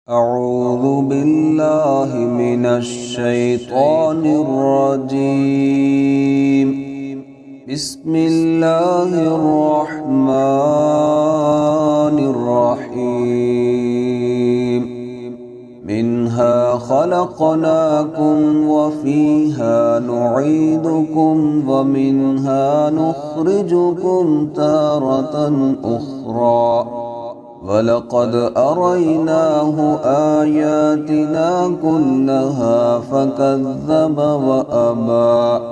أعوذ بالله من الشيطان الرجيم. بسم الله الرحمن الرحيم. منها خلقناكم وفيها نعيدكم ومنها نخرجكم تارة أخرى ولقد أريناه آياتنا كلها فكذب وأبى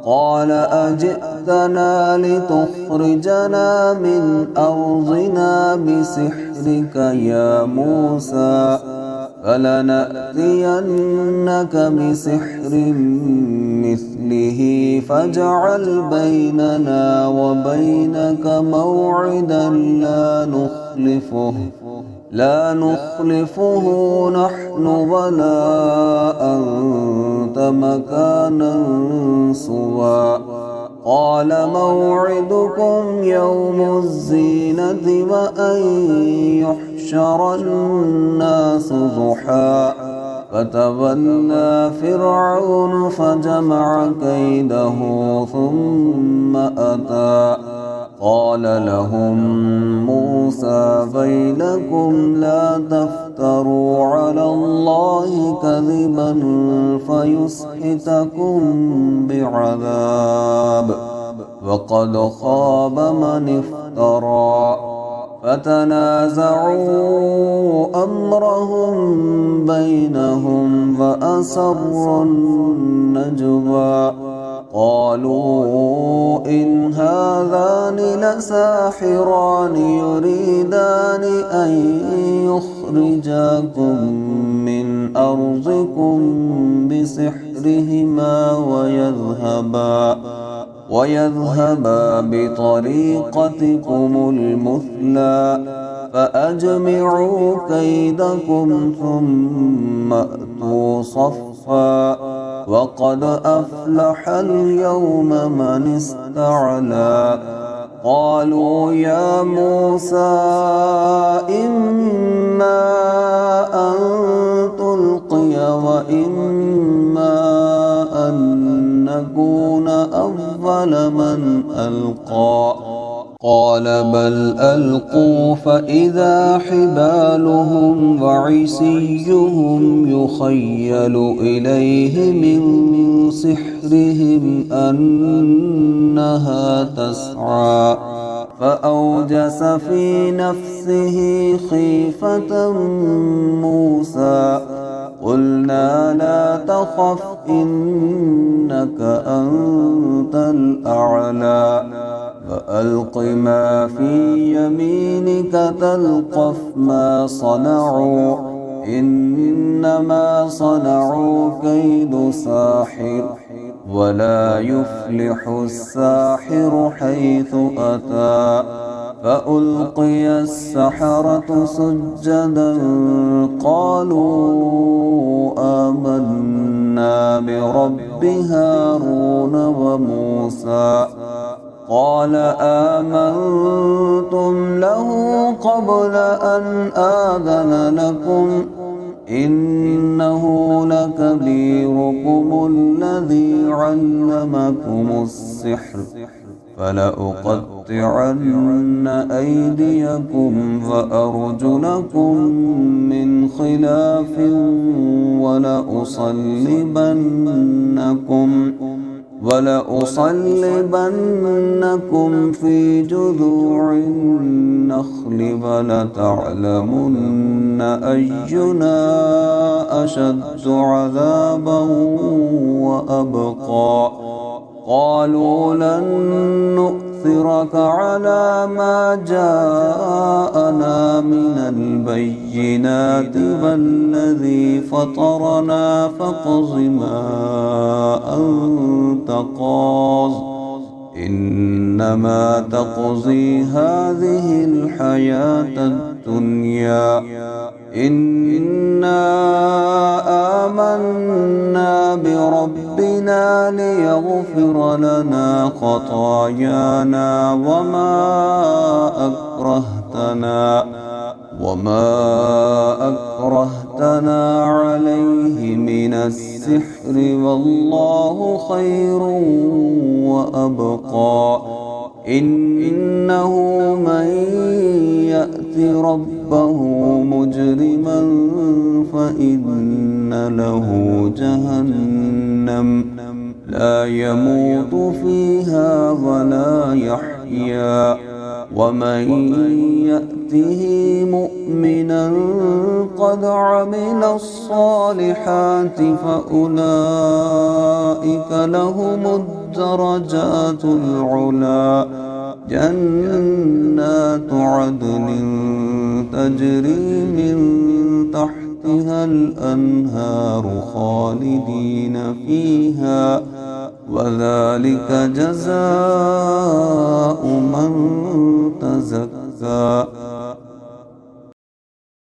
قال أجئتنا لتخرجنا من أرضنا بسحرك يا موسى فلنأتينك بسحر مثله فاجعل بيننا وبينك موعدا لا نخلفه نحن ولا أنت مكانا سوى قال موعدكم يوم الزينة وأن يحشر الناس ضحى فتولى فرعون فجمع كيده ثم أتى قال لهم موسى ويلكم لا تفتروا على الله كذبا فيسحتكم بعذاب وقد خاب من افترى فتنازعوا أمرهم بينهم وأسروا النجوى قالوا إن هذان لساحران يريدان أن يخرجاكم من أرضكم بسحرهما ويذهبا بطريقتكم المثلى فأجمعوا كيدكم ثم أتوا صفا وقد أفلح اليوم من استعلى قالوا يا موسى إما أن تلقي وإما أن نكون أول من ألقى قال بل ألقوا فإذا حبالهم وعصيهم يخيل إليه من سحرهم أنها تسعى فأوجس في نفسه خيفة موسى قلنا لا تخف إنك أنت الأعلى فألق ما في يمينك تلقف ما صنعوا إنما صنعوا كيد ساحر ولا يفلح الساحر حيث أتى فألقي السحرة سجدا قالوا آمنا برب هارون وموسى قال آمنتم له قبل أن آذن لكم إنه لكبيركم الذي علمكم السحر فلأقطعن أيديكم وأرجلكم من خلاف ولأصلبنكم في جذوع النخل ولتعلمن أينا أشد عذابا وأبقى قالوا لن نؤثرك على ما جاءنا من البينات والذي فطرنا فاقض ما أنت قاض إنما تقضي هذه الحياة الدنيا إنا آمنا بربنا ليغفر لنا خطايانا وما وما أكرهتنا عليه من السحر والله خير وأبقى إنه من يأت ربه مجرما فإن له جهنم لا يموت فيها ولا يحيا ومن يأته مؤمنا قد عمل الصالحات فأولئك لهم الدرجات العلى جنات عدن تجري من تحتها الأنهار خالدين فيها وذلك جزاء من تزكى